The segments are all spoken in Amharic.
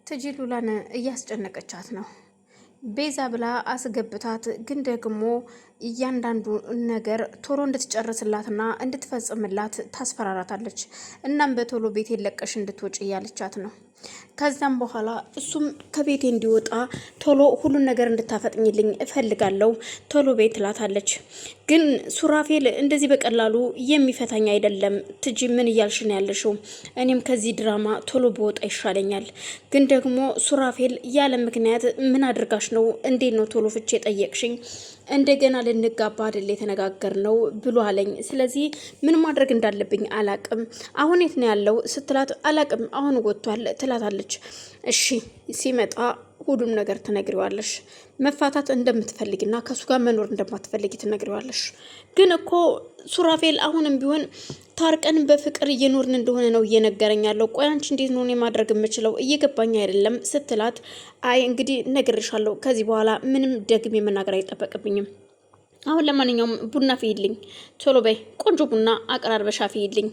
ትጂሉላን እያስጨነቀቻት ነው። ቤዛ ብላ አስገብታት ግን ደግሞ እያንዳንዱ ነገር ቶሎ እንድትጨርስላትና እንድትፈጽምላት ታስፈራራታለች። እናም በቶሎ ቤት ለቀሽ እንድትወጪ እያለቻት ነው። ከዛም በኋላ እሱም ከቤቴ እንዲወጣ ቶሎ ሁሉን ነገር እንድታፈጥኝልኝ እፈልጋለሁ ቶሎ ቤት ትላታለች። ግን ሱራፌል እንደዚህ በቀላሉ የሚፈታኝ አይደለም። ትጂ ምን እያልሽ ነው ያለሽው? እኔም ከዚህ ድራማ ቶሎ በወጣ ይሻለኛል። ግን ደግሞ ሱራፌል ያለ ምክንያት ምን አድርጋሽ ነው? እንዴት ነው ቶሎ ፍቼ ጠየቅሽኝ? እንደገና ልንጋባ አይደል የተነጋገርነው ብሎ አለኝ። ስለዚህ ምን ማድረግ እንዳለብኝ አላቅም። አሁን የት ነው ያለው ስትላት አላቅም አሁን ወጥቷል ትላታለች። እሺ ሲመጣ ሁሉም ነገር ትነግሪዋለሽ። መፋታት እንደምትፈልጊና ከሱ ጋር መኖር እንደማትፈልጊ ትነግሪዋለሽ። ግን እኮ ሱራፌል አሁንም ቢሆን ታርቀን በፍቅር እየኖርን እንደሆነ ነው እየነገረኝ ያለው። ቆይ አንቺ እንዴት ነው እኔ ማድረግ የምችለው? እየገባኝ አይደለም ስትላት አይ እንግዲህ ነግሬሻለሁ፣ ከዚህ በኋላ ምንም ደግሜ መናገር አይጠበቅብኝም። አሁን ለማንኛውም ቡና ፍይልኝ፣ ቶሎ በይ፣ ቆንጆ ቡና አቀራርበሻ ፍይልኝ።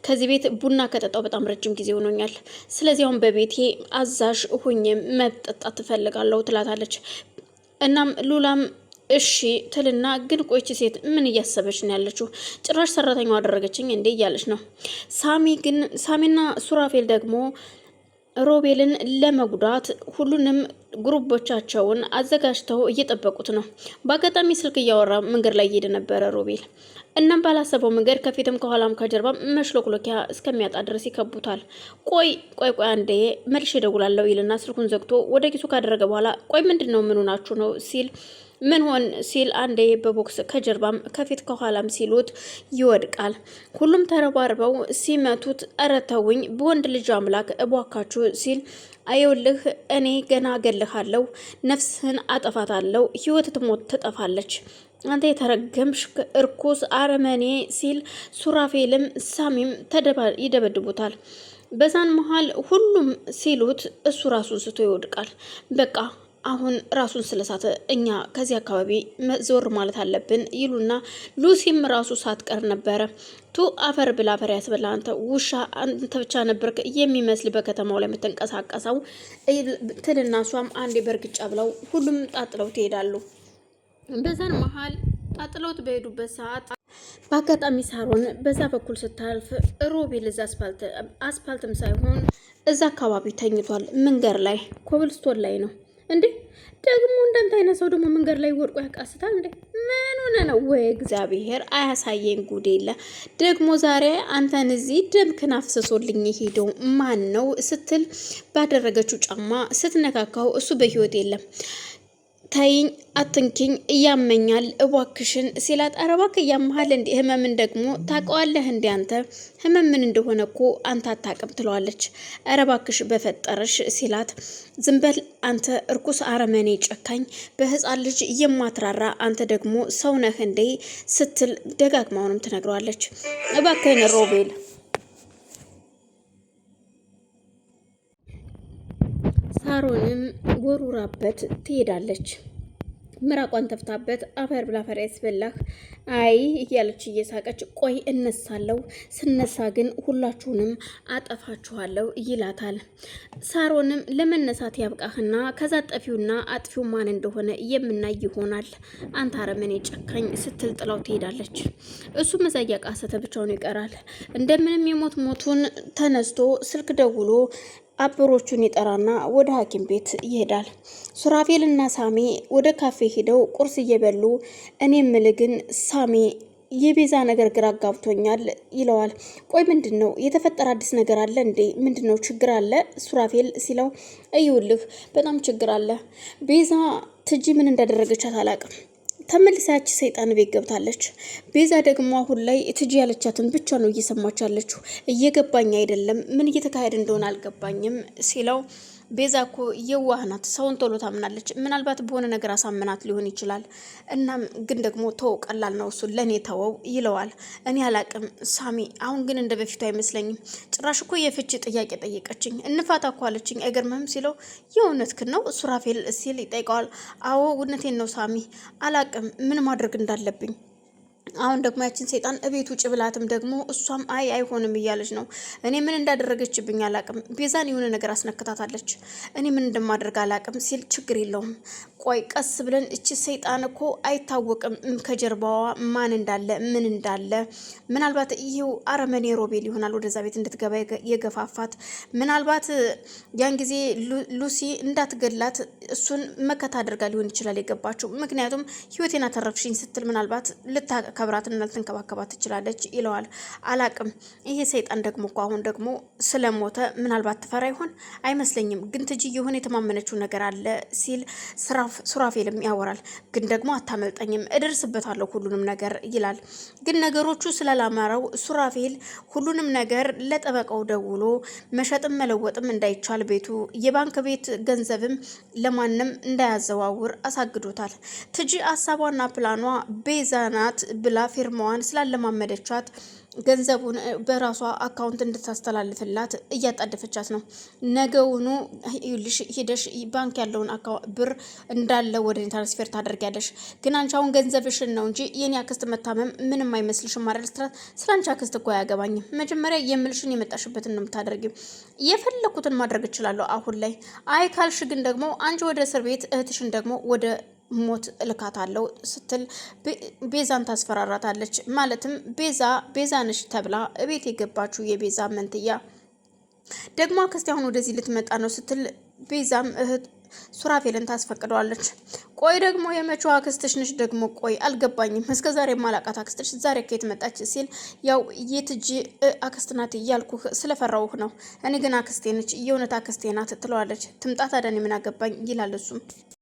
ከዚህ ቤት ቡና ከጠጣው በጣም ረጅም ጊዜ ሆኖኛል። ስለዚህ አሁን በቤቴ አዛዥ ሁኜ መጠጣት ትፈልጋለሁ ትላታለች። እናም ሉላም እሺ ትልና ግን ቆይቺ ሴት ምን እያሰበች ነው ያለችው? ጭራሽ ሰራተኛው አደረገችኝ እንዴ እያለች ነው። ሳሚና ሱራፌል ደግሞ ሮቤልን ለመጉዳት ሁሉንም ግሩቦቻቸውን አዘጋጅተው እየጠበቁት ነው። በአጋጣሚ ስልክ እያወራ መንገድ ላይ እየሄደ ነበረ ሮቤል። እናም ባላሰበው መንገድ ከፊትም ከኋላም ከጀርባም መሽሎክሎኪያ እስከሚያጣ ድረስ ይከቡታል። ቆይ አንዴ መልሼ እደውላለሁ ይልና ስልኩን ዘግቶ ወደ ኪሱ ካደረገ በኋላ ቆይ ምንድነው ምን ሆናችሁ ነው ሲል ምን ሆን ሲል አንዴ በቦክስ ከጀርባም ከፊት ከኋላም ሲሉት ይወድቃል። ሁሉም ተረባርበው ሲመቱት ኧረ ተውኝ በወንድ ልጅ አምላክ እቧካችሁ ሲል አየውልህ እኔ ገና እገልሃለሁ፣ ነፍስህን አጠፋታለሁ፣ ህይወት ትሞት ትጠፋለች፣ አንተ የተረገምሽ እርኩስ አረመኔ ሲል ሱራፌልም ሳሚም ይደበድቡታል። በዛን መሃል ሁሉም ሲሉት እሱ ራሱን ስቶ ይወድቃል። በቃ አሁን ራሱን ስለሳተ እኛ ከዚህ አካባቢ ዞር ማለት አለብን ይሉና ሉሲም ራሱ ሳትቀር ነበረ። አፈር ብላ አፈር ያስበላ አንተ ውሻ፣ አንተ ብቻ ነበርክ የሚመስል በከተማው ላይ የምትንቀሳቀሰው ትልና እሷም አንዴ በእርግጫ ብለው ሁሉም ጣጥለው ትሄዳሉ። በዛን መሃል ጣጥለውት በሄዱበት ሰዓት በአጋጣሚ ሳሮን በዛ በኩል ስታልፍ ሮቤል እዛ አስፓልትም ሳይሆን እዛ አካባቢ ተኝቷል። መንገድ ላይ ኮብልስቶን ላይ ነው እንዴ! ደግሞ እንዳንተ አይነት ሰው ደግሞ መንገድ ላይ ወድቆ ያቃስታል እንዴ? ምን ሆነ ነው? ወይ እግዚአብሔር አያሳየኝ ጉድ የለ። ደግሞ ዛሬ አንተን እዚህ ደምክን አፍስሶልኝ ሄደው ማን ነው ስትል ባደረገችው ጫማ ስትነካካው እሱ በህይወት የለም። ታይኝ አትንኪኝ እያመኛል እባክሽን ሲላት ኧረ እባክህ እያመሃል እንዴ? ህመምን ደግሞ ታውቀዋለህ እንዴ? አንተ ህመም ምን እንደሆነ እኮ አንተ አታውቅም ትለዋለች። ኧረ እባክሽ በፈጠረሽ ሲላት ዝም በል አንተ እርኩስ አረመኔ ጨካኝ፣ በህፃን ልጅ የማትራራ አንተ ደግሞ ሰው ነህ እንዴ ስትል ደጋግማውንም ትነግረዋለች። እባክህን ሮቤል ሳሮንም ወሩራበት ትሄዳለች። ምራቋን ተፍታበት አፈር ብላ አፈር ያስበላህ አይ እያለች እየሳቀች ቆይ እነሳለሁ፣ ስነሳ ግን ሁላችሁንም አጠፋችኋለሁ ይላታል። ሳሮንም ለመነሳት ያብቃህና ከዛ ጠፊውና አጥፊው ማን እንደሆነ የምናይ ይሆናል፣ አንተ አረመኔ ጨካኝ ስትል ጥላው ትሄዳለች። እሱም እዛ እያቃሰተ ብቻውን ይቀራል። እንደምንም የሞት ሞቱን ተነስቶ ስልክ ደውሎ አበሮቹን ይጠራና ወደ ሐኪም ቤት ይሄዳል። ሱራፌልና ሳሚ ወደ ካፌ ሄደው ቁርስ እየበሉ እኔ ምል ግን ሳሚ የቤዛ ነገር ግራ አጋብቶኛል ይለዋል። ቆይ ምንድን ነው የተፈጠረ አዲስ ነገር አለ እንዴ? ምንድን ነው ችግር አለ ሱራፌል ሲለው እይውልህ በጣም ችግር አለ። ቤዛ ትጂ ምን እንዳደረገቻት አላውቅም። ተመልሳች ሰይጣን ቤት ገብታለች። ቤዛ ደግሞ አሁን ላይ ትጂ ያለቻትን ብቻ ነው እየሰማች ያለችው። እየገባኝ አይደለም፣ ምን እየተካሄደ እንደሆነ አልገባኝም ሲለው ቤዛ እኮ የዋህ ናት፣ ሰውን ቶሎ ታምናለች። ምናልባት በሆነ ነገር አሳምናት ሊሆን ይችላል። እናም ግን ደግሞ ተው ቀላል ነው እሱ ለእኔ ተወው ይለዋል። እኔ አላቅም ሳሚ፣ አሁን ግን እንደ በፊቱ አይመስለኝም። ጭራሽ እኮ የፍቺ ጥያቄ ጠየቀችኝ፣ እንፋታ እኮ አለችኝ። አይገርምህም ሲለው የእውነትህን ነው ሱራፌል ሲል ይጠይቀዋል። አዎ እውነቴን ነው ሳሚ፣ አላቅም ምን ማድረግ እንዳለብኝ አሁን ደግሞ ያችን ሰይጣን እቤት ውጭ ብላትም ደግሞ እሷም አይሆንም እያለች ነው። እኔ ምን እንዳደረገችብኝ አላቅም፣ ቤዛን የሆነ ነገር አስነክታታለች፣ እኔ ምን እንደማደርግ አላቅም ሲል ችግር የለውም ቆይ ቀስ ብለን እቺ ሰይጣን እኮ አይታወቅም ከጀርባዋ ማን እንዳለ ምን እንዳለ፣ ምናልባት ይሄው አረመኔ ሮቤል ይሆናል ወደዛ ቤት እንድትገባ የገፋፋት፣ ምናልባት ያን ጊዜ ሉሲ እንዳትገላት እሱን መከታ አድርጋ ሊሆን ይችላል የገባችው። ምክንያቱም ህይወቴን አተረፍሽኝ ስትል ምናልባት ልታከብራትና ልትንከባከባት ትችላለች ይለዋል። አላቅም ይሄ ሰይጣን ደግሞ እኮ አሁን ደግሞ ስለሞተ ምናልባት ትፈራ ይሆን አይመስለኝም፣ ግን ትጂ የሆነ የተማመነችው ነገር አለ ሲል ሱራፌልም ያወራል። ግን ደግሞ አታመልጠኝም እደርስበታለሁ ሁሉንም ነገር ይላል። ግን ነገሮቹ ስላላማረው ሱራፌል ሁሉንም ነገር ለጠበቃው ደውሎ መሸጥም መለወጥም እንዳይቻል ቤቱ የባንክ ቤት ገንዘብም ለማንም እንዳያዘዋውር አሳግዶታል። ትጂ ሀሳቧና ፕላኗ ቤዛ ናት ብላ ፊርማዋን ስላለማመደቻት ገንዘቡን በራሷ አካውንት እንድታስተላልፍላት እያጣደፈቻት ነው። ነገውኑ ሄደሽ ባንክ ያለውን ብር እንዳለ ወደ እኔ ትራንስፈር ታደርጊያለሽ፣ ግን አንቺ አሁን ገንዘብሽን ነው እንጂ የኔ አክስት መታመም ምንም አይመስልሽም ማለት ስለ አንቺ አክስት እኮ አያገባኝም። መጀመሪያ የምልሽን የመጣሽበትን ነው የምታደርጊው። የፈለኩትን ማድረግ እችላለሁ አሁን ላይ። አይ ካልሽ ግን ደግሞ አንቺ ወደ እስር ቤት እህትሽን ደግሞ ወደ ሞት እልካታለሁ ስትል ቤዛን ታስፈራራታለች። ማለትም ቤዛ ነሽ ተብላ እቤት የገባችው የቤዛ መንትያ ደግሞ አክስቴ አሁን ወደዚህ ልትመጣ ነው ስትል ቤዛም እህት ሱራፌልን ታስፈቅደዋለች። ቆይ ደግሞ የመቼው አክስትሽ ነሽ ደግሞ? ቆይ አልገባኝም፣ እስከ ዛሬ ማላቃት አክስትሽ ዛሬ ከየት መጣች? ሲል ያው የትጂ አክስት ናት እያልኩህ ስለፈራውህ ነው፣ እኔ ግን አክስቴ ነች የእውነት አክስቴ ናት ትለዋለች። ትምጣት አዳኔ ምን አገባኝ ይላል እሱም